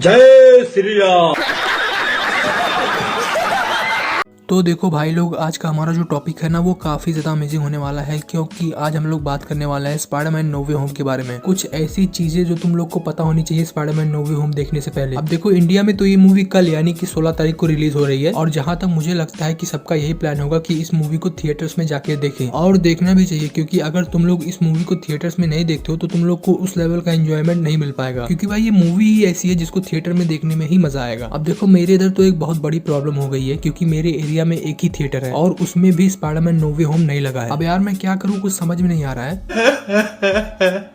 जय श्री राम। तो देखो भाई लोग, आज का हमारा जो टॉपिक है ना वो काफी ज्यादा अमेजिंग होने वाला है, क्योंकि आज हम लोग बात करने वाला है स्पाइडरमैन नो वे होम के बारे में। कुछ ऐसी चीजें जो तुम लोग को पता होनी चाहिए स्पाइडरमैन नो वे होम देखने से पहले। अब देखो, इंडिया में तो ये मूवी कल यानी कि 16 तारीख को रिलीज हो रही है, और जहां तक मुझे लगता है कि सबका यही प्लान होगा कि इस मूवी को थिएटर्स में जाके देखें, और देखना भी चाहिए, क्योंकि अगर तुम लोग इस मूवी को थिएटर्स में नहीं देखते हो तो तुम लोग को उस लेवल का एंजॉयमेंट नहीं मिल पाएगा, क्योंकि भाई ये मूवी ही ऐसी है जिसको थिएटर में देखने में ही मजा आएगा। अब देखो, मेरे इधर तो एक बहुत बड़ी प्रॉब्लम हो गई है, क्योंकि मेरे एरिया में एक ही थिएटर है और उसमें भी स्पाइडरमैन नो वे होम नहीं लगा है। अब यार मैं क्या करूँ, कुछ समझ में नहीं आ रहा है।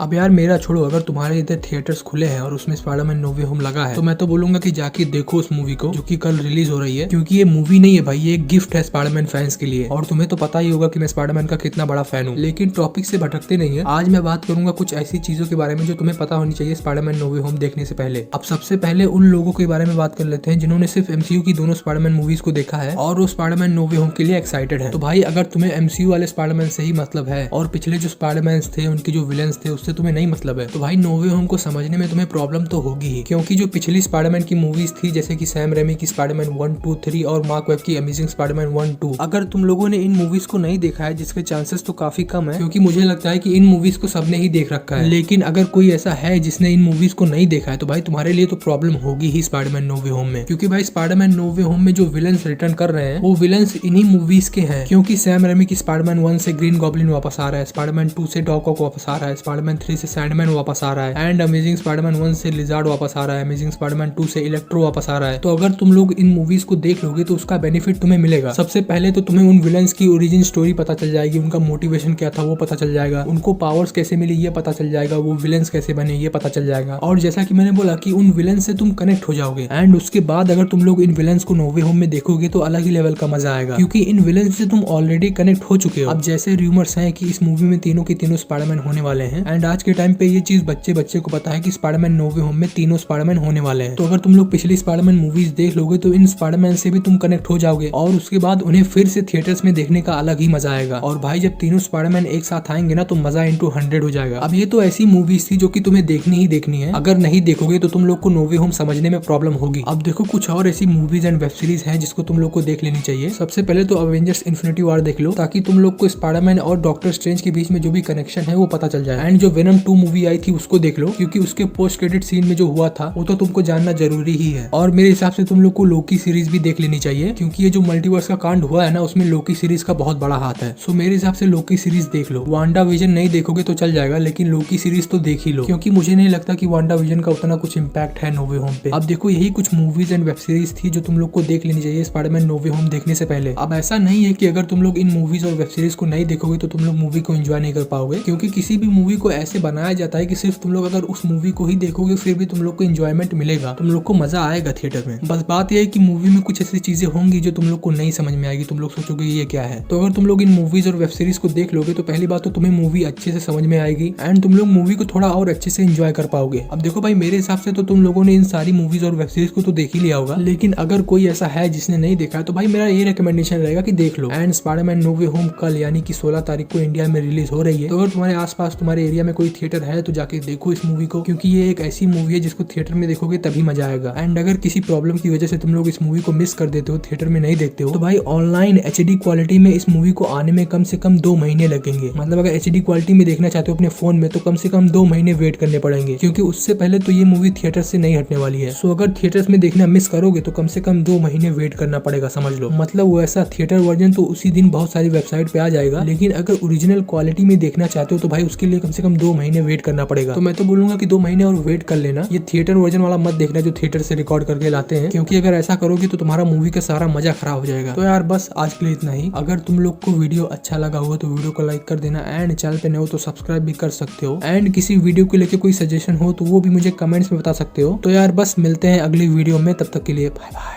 अब यार मेरा छोड़ो, अगर तुम्हारे इधर थिएटर्स खुले हैं और उसमें स्पाइडरमैन नो वे होम लगा है तो मैं तो बोलूंगा कि जाके देखो उस मूवी को, जो कि कल रिलीज हो रही है, क्योंकि ये मूवी नहीं है भाई, ये एक गिफ्ट है स्पाइडरमैन फैंस के लिए। और तुम्हें तो पता ही होगा कि मैं स्पाइडरमैन का कितना बड़ा फैन हूँ। लेकिन टॉपिक से भटकते नहीं है, आज मैं बात करूंगा कुछ ऐसी चीजों के बारे में जो तुम्हें पता होनी चाहिए स्पाइडरमैन नो वे होम देखने से पहले। अब सबसे पहले उन लोगों के बारे में बात कर लेते हैं जिन्होंने सिर्फ एमसीयू की दोनों स्पाइडरमैन मूवीज को देखा है और वो स्पाइडरमैन नो वे होम के लिए एक्साइटेड है। तो भाई, अगर तुम्हें एमसीयू वाले स्पाइडरमैन से ही मतलब है और पिछले जो स्पाइडरमैन थे उनके जो विलेंस थे उससे तुम्हें नहीं मतलब है, तो भाई नो वे होम को समझने में तुम्हें प्रॉब्लम तो होगी ही। क्योंकि जो पिछली स्पाइडरमैन की मूवीज थी, जैसे कि सैम रेमी की स्पाइडरमैन 1, 2, 3 और मार्क वेब की अमेजिंग स्पाइडरमैन 1, 2, अगर तुम लोगों ने इन मूवीज को नहीं देखा है, जिसके चांसेस तो काफी कम है, क्योंकि मुझे लगता है कि इन मूवीज को सबने ही देख रखा है। लेकिन अगर कोई ऐसा है जिसने इन मूवीज को नहीं देखा है तो भाई तुम्हारे लिए तो प्रॉब्लम होगी ही स्पाइडरमैन नो वे होम में, क्योंकि भाई स्पाइडरमैन नो वे होम में जो विलन्स रिटर्न कर रहे हैं वो विलन्स इन्हीं मूवीज के हैं। क्योंकि सैम रेमी की स्पाइडरमैन 1 से ग्रीन गॉब्लिन वापस आ रहा है, स्पाइडरमैन 2 से डॉक ऑक वापस आ रहा है, स्पाइडरमैन 3 से सैंडमैन वापस आ रहा है, एंड अमेजिंग स्पाइडरमैन 1 से लिजार्ड वापस आ रहा है, अमेजिंग स्पाइडरमैन 2 से इलेक्ट्रो वापस आ रहा है। तो अगर तुम लोग इन मूवीज को देख लोगे तो उसका बेनिफिट तुम्हें मिलेगा। सबसे पहले तो तुम्हें उन विलन्स की ओरिजिन स्टोरी पता चल जाएगी, उनका मोटिवेशन क्या था वो पता चल जाएगा, उनको पावर्स कैसे मिली ये पता चल जाएगा, वो विलन्स कैसे बने ये पता चल जाएगा। और जैसा कि मैंने बोला कि उन विलन्स से तुम कनेक्ट हो जाओगे, एंड उसके बाद अगर तुम लोग इन विलन्स को नो वे होम में देखोगे तो अलग ही लेवल का मजा आएगा, क्योंकि इन विलन्स से तुम ऑलरेडी कनेक्ट हो चुके हो। अब जैसे रूमर्स हैं कि इस मूवी में तीनों के तीनों स्पाइडरमैन होने वाले हैं, एंड आज के टाइम पे ये चीज बच्चे बच्चे को पता है कि स्पाइडरमैन नो वे होम में तीनों स्पाइडरमैन होने वाले हैं। तो अगर तुम लोग पिछली स्पाइडरमैन मूवीज देख लोगे तो इन स्पाइडरमैन से भी तुम कनेक्ट हो जाओगे, और उसके बाद उन्हें फिर से थिएटर्स में देखने का अलग ही मजा आएगा। और भाई, जब तीनों स्पाइडरमैन एक साथ आएंगे ना तो मजा इंटू 100 हो जाएगा। अब ये तो ऐसी मूवीज थी जो कि तुम्हें देखनी ही देखनी है, अगर नहीं देखोगे तो तुम लोग को नो वे होम समझने में प्रॉब्लम होगी। अब देखो, कुछ और ऐसी मूवीज एंड वेब सीरीज है जिसको तुम लोग को देख लेनी चाहिए। सबसे पहले तो अवेंजर्स इन्फिनिटी वॉर देख लो, ताकि तुम लोग को स्पाइडरमैन और डॉक्टर स्ट्रेंज के बीच में जो भी कनेक्शन है वो पता चल जाए। एंड जो वेनम 2 मूवी आई थी उसको देख लो, क्योंकि उसके पोस्ट क्रेडिट सीन में जो हुआ था वो तो तुमको जानना जरूरी ही है। और मेरे हिसाब से तुम लोग को लोकी सीरीज भी देख लेनी चाहिए, क्योंकि ये जो मल्टीवर्स का कांड हुआ है ना उसमें लोकी सीरीज का बहुत बड़ा हाथ है। सो मेरे हिसाब से लोकी सीरीज देख लो। वांडा विजन नहीं देखोगे तो चल जाएगा, लेकिन लोकी सीरीज तो देख ही लो, क्योंकि मुझे नहीं लगता कि वांडा विजन का उतना कुछ इम्पैक्ट है नो वे होम पे। अब देखो, यही कुछ मूवीज एंड वेब सीरीज थी जो तुम लोग को देख लेनी चाहिए स्पाइडरमैन नो वे होम देखने से पहले। अब ऐसा नहीं है कि अगर तुम लोग इन मूवीज और वेब सीरीज को नहीं देखोगे तो तुम लोग मूवी को एंजॉय नहीं कर पाओगे, क्योंकि किसी भी मूवी को ऐसे बनाया जाता है कि सिर्फ तुम लोग अगर उस मूवी को ही देखोगे फिर भी तुम लोग को एंजॉयमेंट मिलेगा, तुम लोग को मजा आएगा थिएटर में। बस बात यह है कि मूवी में कुछ ऐसी चीजें होंगी जो तुम लोग को नहीं समझ में आएगी, तुम लोग सोचोगे ये क्या है। तो अगर तुम लोग इन मूवीज और वेब सीरीज को देख लोगे तो पहली बात तो तुम्हें मूवी अच्छे से समझ में आएगी, एंड तुम लोग मूवी को थोड़ा और अच्छे से एंजॉय कर पाओगे। अब देखो भाई, मेरे हिसाब से तो तुम लोगों ने इन सारी मूवीज और वेब सीरीज को तो देख ही लिया होगा, लेकिन अगर कोई ऐसा है जिसने नहीं देखा है तो भाई मेरा ये रिकमेंडेशन रहेगा कि देख लो। And Spiderman no way home कल यानी कि 16 तारीख को इंडिया में रिलीज हो रही है, तो अगर तुम्हारे आसपास तुम्हारे एरिया में कोई थिएटर है तो जाके देखो इस मूवी को, क्योंकि ये एक ऐसी मूवी है जिसको थिएटर में देखोगे तभी मजा आएगा। एंड अगर किसी प्रॉब्लम की वजह से तुम लोग इस मूवी को मिस कर देते हो, थिएटर में नहीं देखते हो, तो भाई ऑनलाइन HD क्वालिटी में इस मूवी को आने में कम से कम 2 महीने लगेंगे। मतलब अगर HD क्वालिटी में देखना चाहते हो अपने फोन में तो कम से कम 2 महीने वेट करने पड़ेंगे, क्योंकि उससे पहले तो ये मूवी थिएटर से नहीं हटने वाली है। सो अगर थिएटर्स में देखना मिस करोगे तो कम से कम 2 महीने वेट करना पड़ेगा, समझ लो। मतलब वैसा थिएटर वर्जन तो उसी दिन बहुत सारी वेबसाइट पे आ जाएगा, लेकिन अगर ओरिजिनल क्वालिटी में देखना चाहते हो तो भाई उसके लिए कम से कम 2 महीने वेट करना पड़ेगा। तो मैं तो बोलूंगा कि 2 महीने और वेट कर लेना। ये थिएटर वर्जन वाला मत देखना जो थिएटर से रिकॉर्ड करके लाते हैं, क्योंकि अगर ऐसा करोगे तो तुम्हारा मूवी का सारा मजा खराब हो जाएगा। तो यार बस आज के लिए इतना ही। अगर तुम लोग को वीडियो अच्छा लगा हुआ तो वीडियो को लाइक कर देना, एंड चैनल पे नए हो तो सब्सक्राइब भी कर सकते हो, एंड किसी वीडियो को लेके कोई सजेशन हो तो वो भी मुझे कमेंट्स में बता सकते हो। तो यार बस मिलते हैं अगली वीडियो में, तब तक के लिए बाय बाय।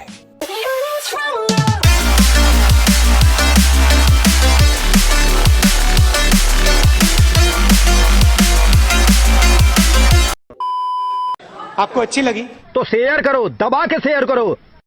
आपको अच्छी लगी तो शेयर करो, दबा के शेयर करो।